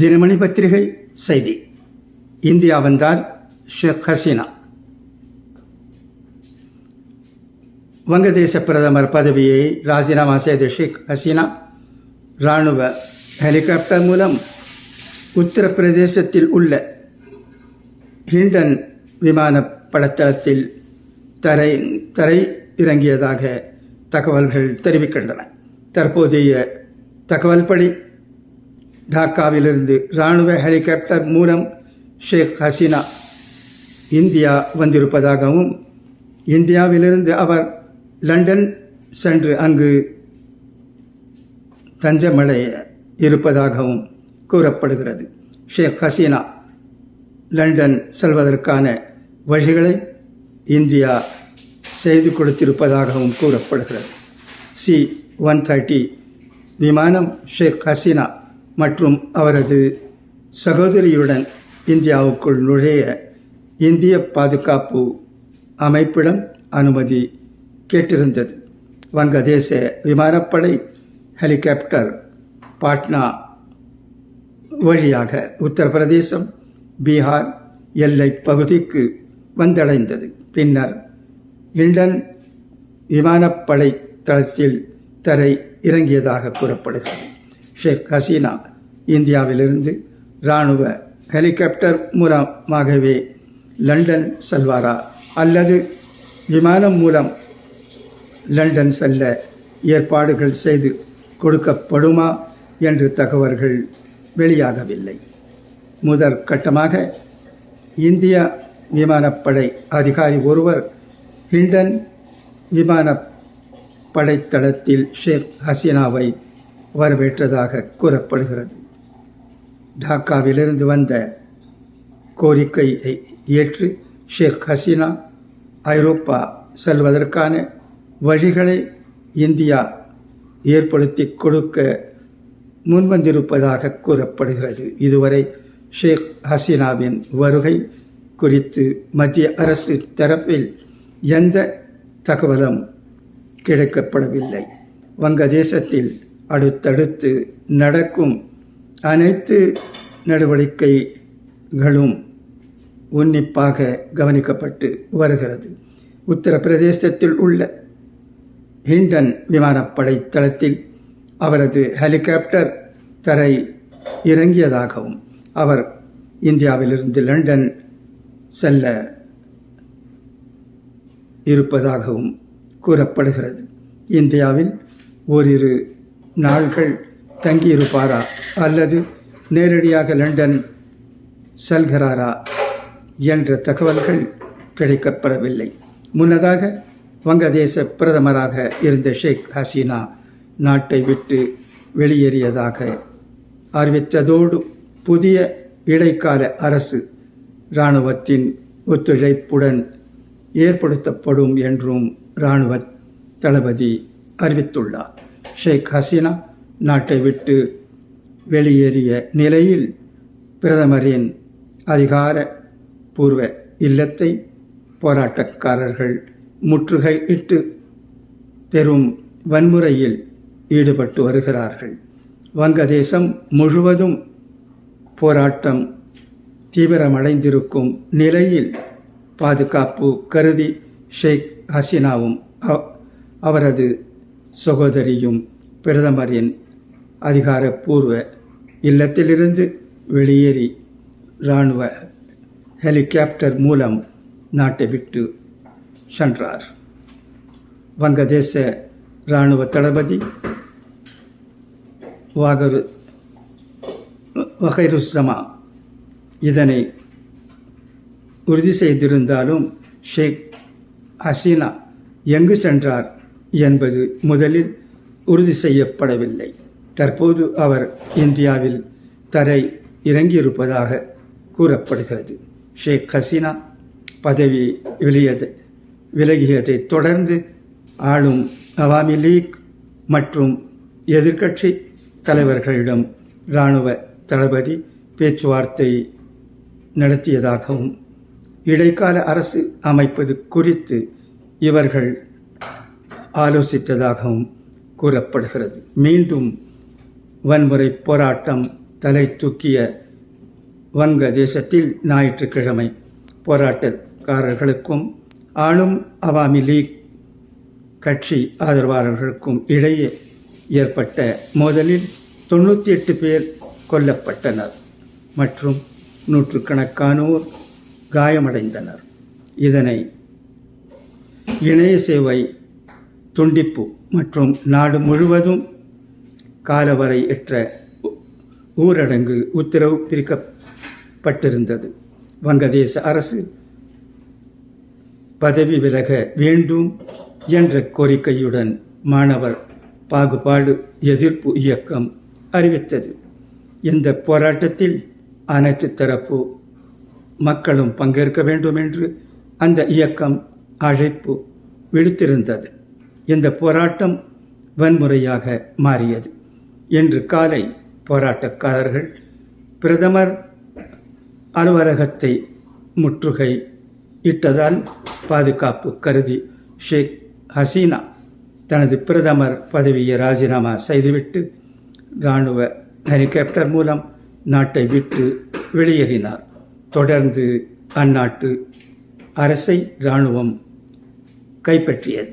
தினமணி பத்திரிகை செய்தி. இந்தியா வந்தார் ஷேக் ஹசீனா. வங்கதேச பிரதமர் பதவியை ராஜினாமா செய்த ஷேக் ஹசீனா இராணுவ ஹெலிகாப்டர் மூலம் உத்தரப்பிரதேசத்தில் உள்ள ஹிண்டன் விமானப்படத்தளத்தில் தரை இறங்கியதாக தகவல்கள் தெரிவிக்கின்றன. தற்போதைய தகவல்படி டாக்காவிலிருந்து இராணுவ ஹெலிகாப்டர் மூலம் ஷேக் ஹசீனா இந்தியா வந்திருப்பதாகவும் இந்தியாவிலிருந்து அவர் லண்டன் சென்று அங்கு தஞ்சமடைய இருப்பதாகவும் கூறப்படுகிறது. ஷேக் ஹசீனா லண்டன் செல்வதற்கான வழிகளை இந்தியா செய்து கொடுத்திருப்பதாகவும் கூறப்படுகிறது. C-130 விமானம் ஷேக் ஹசீனா மற்றும் அவரது சகோதரியுடன் இந்தியாவுக்குள் நுழைய இந்திய பாதுகாப்பு அமைப்பிடம் அனுமதி கேட்டிருந்தது. வங்கதேச விமானப்படை ஹெலிகாப்டர் பாட்னா வழியாக உத்தரப்பிரதேசம் பீகார் எல்லை பகுதிக்கு வந்தடைந்தது. பின்னர் ஹிண்டன் விமானப்படை தளத்தில் தரை இறங்கியதாக கூறப்படுகிறது. ஷேக் ஹசீனா இந்தியாவிலிருந்து இராணுவ ஹெலிகாப்டர் மூலமாகவே லண்டன் செல்வாரா அல்லது விமானம் மூலம் லண்டன் செல்ல ஏற்பாடுகள் செய்து கொடுக்கப்படுமா என்று தகவல்கள் வெளியாகவில்லை. முதற்கட்டமாக இந்திய விமானப்படை அதிகாரி ஒருவர் ஹிண்டன் விமானப்படை தளத்தில் ஷேக் ஹசீனாவை வரவேற்றதாக கூறப்படுகிறது. டாக்காவிலிருந்து வந்த கோரிக்கையை ஏற்று ஷேக் ஹசீனா ஐரோப்பா செல்வதற்கான வழிகளை இந்தியா ஏற்படுத்தி கொடுக்க முன்வந்திருப்பதாக கூறப்படுகிறது. இதுவரை ஷேக் ஹசீனாவின் வருகை குறித்து மத்திய அரசு தரப்பில் எந்த தகவலும் கிடைக்கப்படவில்லை. வங்கதேசத்தில் அடுத்தடுத்து நடக்கும் அனைத்து நடவடிக்கைகளும் உன்னிப்பாக கவனிக்கப்பட்டு வருகிறது. உத்தரப்பிரதேசத்தில் உள்ள ஹிண்டன் விமானப்படை தளத்தில் அவரது ஹெலிகாப்டர் தரை இறங்கியதாகவும் அவர் இந்தியாவிலிருந்து லண்டன் செல்ல இருப்பதாகவும் கூறப்படுகிறது. இந்தியாவில் ஓரிரு நாள்கள் தங்கியிருப்பாரா அல்லது நேரடியாக லண்டன் செல்கிறாரா என்ற தகவல்கள் கிடைக்கப்படவில்லை. முன்னதாக வங்கதேச பிரதமராக இருந்த ஷேக் ஹசீனா நாட்டை விட்டு வெளியேறியதாக அறிவித்ததோடு புதிய இடைக்கால அரசு இராணுவத்தின் ஒத்துழைப்புடன் ஏற்படுத்தப்படும் என்றும் இராணுவ தளபதி அறிவித்துள்ளார். ஷேக் ஹசீனா நாட்டை விட்டு வெளியேறிய நிலையில் பிரதமரின் அதிகாரப்பூர்வ இல்லத்தை போராட்டக்காரர்கள் முற்றுகையிட்டு பெரும் வன்முறையில் ஈடுபட்டு வருகிறார்கள். வங்கதேசம் முழுவதும் போராட்டம் தீவிரமடைந்திருக்கும் நிலையில் பாதுகாப்பு கருதி ஷேக் ஹசீனாவும் அவரது சகோதரியும் பிரதமரின் அதிகாரப்பூர்வ இல்லத்திலிருந்து வெளியேறி இராணுவ ஹெலிகாப்டர் மூலம் நாட்டை விட்டு சென்றார். வங்கதேச இராணுவ தளபதி வகைருஸ்ஸமா இதனை உறுதி செய்திருந்தாலும் ஷேக் ஹசீனா எங்கு சென்றார் என்பது முதலில் உறுதி செய்யப்படவில்லை. தற்போது அவர் இந்தியாவில் தரை இறங்கியிருப்பதாக கூறப்படுகிறது. ஷேக் ஹசீனா பதவி விலகியதை தொடர்ந்து ஆளும் அவாமி லீக் மற்றும் எதிர்க்கட்சி தலைவர்களிடம் இராணுவ தளபதி பேச்சுவார்த்தை நடத்தியதாகவும் இடைக்கால அரசு அமைப்பது குறித்து இவர்கள் ஆலோசித்ததாகவும் கூறப்படுகிறது. மீண்டும் வன்முறை போராட்டம் தலை தூக்கிய வங்க தேசத்தில் ஞாயிற்றுக்கிழமை போராட்டக்காரர்களுக்கும் ஆளும் அவாமி லீக் கட்சி ஆதரவாளர்களுக்கும் இடையே ஏற்பட்ட மோதலில் 98 பேர் கொல்லப்பட்டனர் மற்றும் நூற்றுக்கணக்கானோர் காயமடைந்தனர். இதனை இணைய சேவை துண்டிப்பு மற்றும் நாடு முழுவதும் காலவரையற்ற ஊரடங்கு உத்தரவு பிறப்பிக்கப்பட்டிருந்தது. வங்கதேச அரசு பதவி விலக வேண்டும் என்ற கோரிக்கையுடன் மாணவர் பாகுபாடு எதிர்ப்பு இயக்கம் அறிவித்தது. இந்த போராட்டத்தில் அனைத்து தரப்பு மக்களும் பங்கேற்க வேண்டும் என்று அந்த இயக்கம் அழைப்பு விடுத்திருந்தது. இந்த போராட்டம் வன்முறையாக மாறியது. இன்று காலை போராட்டக்காரர்கள் பிரதமர் அலுவலகத்தை முற்றுகை இட்டதால் பாதுகாப்பு கருதி ஷேக் ஹசீனா தனது பிரதமர் பதவியை ராஜினாமா செய்துவிட்டு இராணுவ ஹெலிகாப்டர் மூலம் நாட்டை விட்டு வெளியேறினார். தொடர்ந்து அந்நாட்டு அரசை இராணுவம் கைப்பற்றியது.